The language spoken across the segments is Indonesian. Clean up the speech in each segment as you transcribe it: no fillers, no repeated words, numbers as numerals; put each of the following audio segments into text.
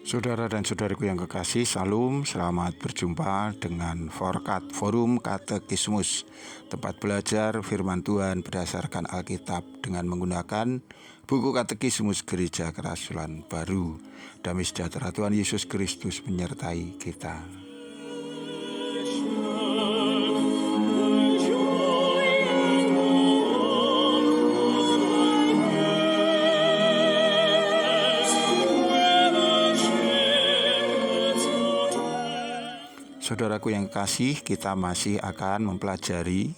Saudara dan saudariku yang kekasih, Salam, selamat berjumpa dengan Forkat, Forum Katekismus, tempat belajar firman Tuhan berdasarkan Alkitab dengan menggunakan buku Katekismus Gereja Kerasulan Baru. Damai sejahtera Tuhan Yesus Kristus menyertai kita. Saudaraku yang kekasih, kita masih akan mempelajari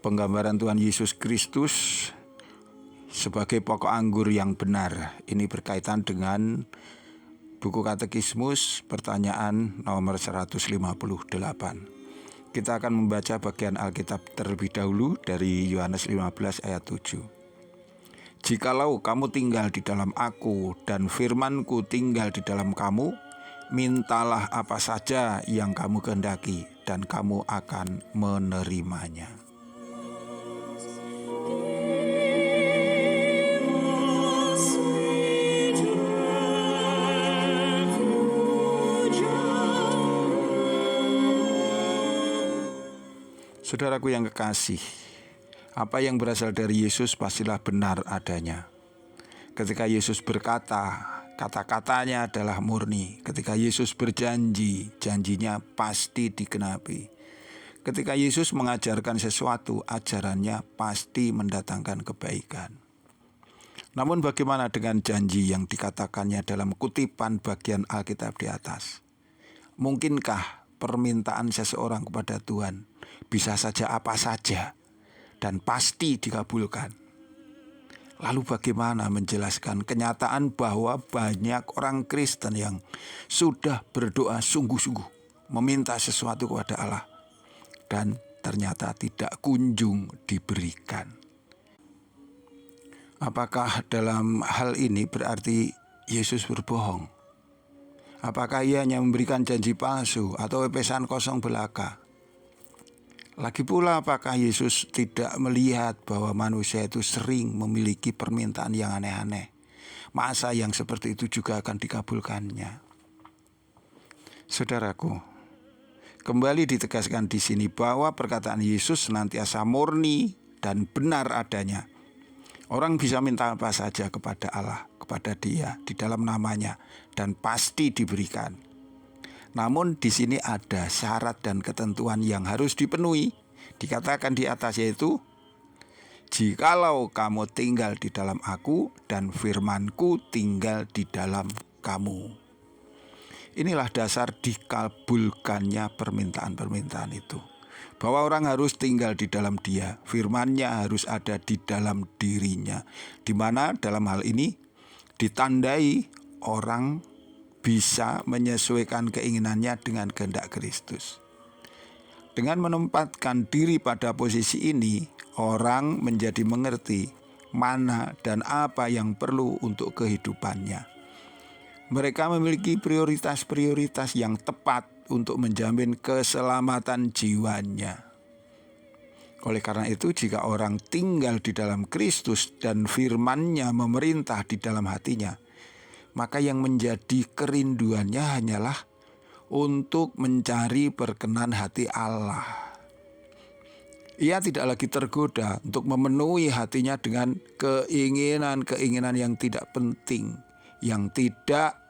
penggambaran Tuhan Yesus Kristus sebagai pokok anggur yang benar. Ini berkaitan dengan buku Katekismus pertanyaan nomor 158. Kita akan membaca bagian Alkitab terlebih dahulu dari Yohanes 15 ayat 7. Jikalau kamu tinggal di dalam aku dan firman-Ku tinggal di dalam kamu, mintalah apa saja yang kamu kehendaki, dan kamu akan menerimanya. Saudaraku yang kekasih, apa yang berasal dari Yesus pastilah benar adanya. Ketika Yesus berkata, kata-katanya adalah murni. Ketika Yesus berjanji, janjinya pasti digenapi. Ketika Yesus mengajarkan sesuatu, ajarannya pasti mendatangkan kebaikan. Namun bagaimana dengan janji yang dikatakannya dalam kutipan bagian Alkitab di atas? Mungkinkah permintaan seseorang kepada Tuhan bisa saja apa saja dan pasti dikabulkan? Lalu bagaimana menjelaskan kenyataan bahwa banyak orang Kristen yang sudah berdoa sungguh-sungguh meminta sesuatu kepada Allah dan ternyata tidak kunjung diberikan? Apakah dalam hal ini berarti Yesus berbohong? Apakah ia hanya memberikan janji palsu atau pesan kosong belaka? Lagi pula, apakah Yesus tidak melihat bahwa manusia itu sering memiliki permintaan yang aneh-aneh? Masa yang seperti itu juga akan dikabulkannya? Saudaraku, kembali ditegaskan di sini bahwa perkataan Yesus senantiasa murni dan benar adanya. Orang bisa minta apa saja kepada Allah, kepada Dia di dalam namanya, dan pasti diberikan. Namun di sini ada syarat dan ketentuan yang harus dipenuhi. Dikatakan di atas, yaitu jikalau kamu tinggal di dalam aku dan firman-Ku tinggal di dalam kamu. Inilah dasar dikabulkannya permintaan-permintaan itu. Bahwa orang harus tinggal di dalam Dia, firman-Nya harus ada di dalam dirinya. Di mana dalam hal ini ditandai orang bisa menyesuaikan keinginannya dengan kehendak Kristus. Dengan menempatkan diri pada posisi ini, orang menjadi mengerti mana dan apa yang perlu untuk kehidupannya. Mereka memiliki prioritas-prioritas yang tepat untuk menjamin keselamatan jiwanya. Oleh karena itu, jika orang tinggal di dalam Kristus dan firman-Nya memerintah di dalam hatinya, maka yang menjadi kerinduannya hanyalah untuk mencari perkenan hati Allah. Ia tidak lagi tergoda untuk memenuhi hatinya dengan keinginan-keinginan yang tidak penting, yang tidak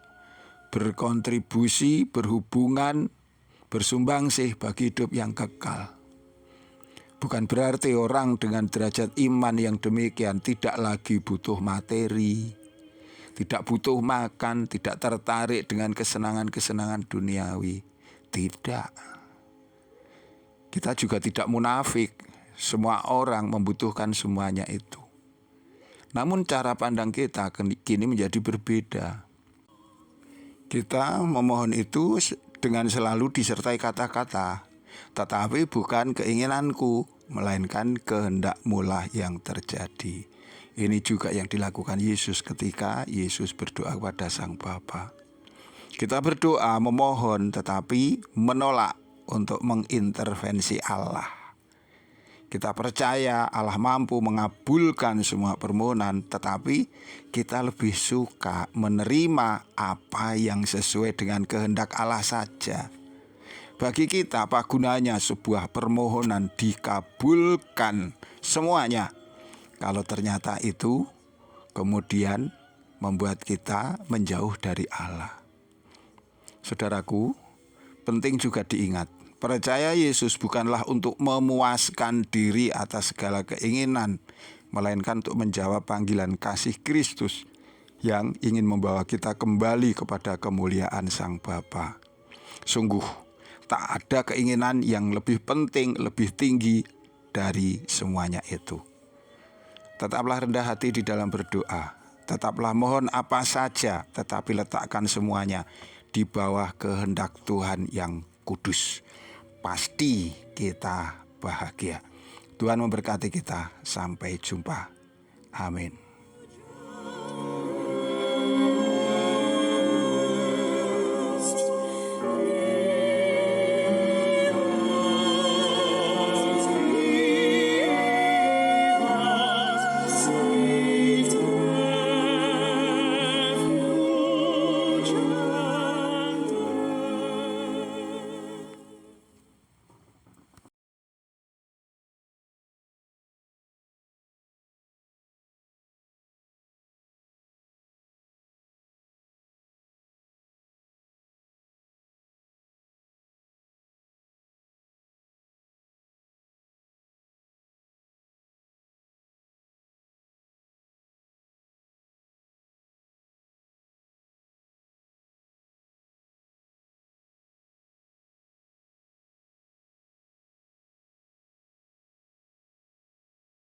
berkontribusi, berhubungan, bersumbangsih bagi hidup yang kekal. Bukan berarti orang dengan derajat iman yang demikian tidak lagi butuh materi, tidak butuh makan, tidak tertarik dengan kesenangan-kesenangan duniawi. Tidak. Kita juga tidak munafik. Semua orang membutuhkan semuanya itu. Namun cara pandang kita kini menjadi berbeda. Kita memohon itu dengan selalu disertai kata-kata, tetapi bukan keinginanku, melainkan kehendak-Mu lah yang terjadi. Ini juga yang dilakukan Yesus ketika Yesus berdoa kepada Sang Bapa. Kita berdoa, memohon, tetapi menolak untuk mengintervensi Allah. Kita percaya Allah mampu mengabulkan semua permohonan, tetapi kita lebih suka menerima apa yang sesuai dengan kehendak Allah saja. Bagi kita, apa gunanya sebuah permohonan dikabulkan semuanya kalau ternyata itu kemudian membuat kita menjauh dari Allah? Saudaraku, penting juga diingat, percaya Yesus bukanlah untuk memuaskan diri atas segala keinginan, melainkan untuk menjawab panggilan kasih Kristus yang ingin membawa kita kembali kepada kemuliaan Sang Bapa. Sungguh, tak ada keinginan yang lebih penting, lebih tinggi dari semuanya itu. Tetaplah rendah hati di dalam berdoa. Tetaplah mohon apa saja, tetapi letakkan semuanya di bawah kehendak Tuhan yang kudus. Pasti kita bahagia. Tuhan memberkati kita. Sampai jumpa. Amin.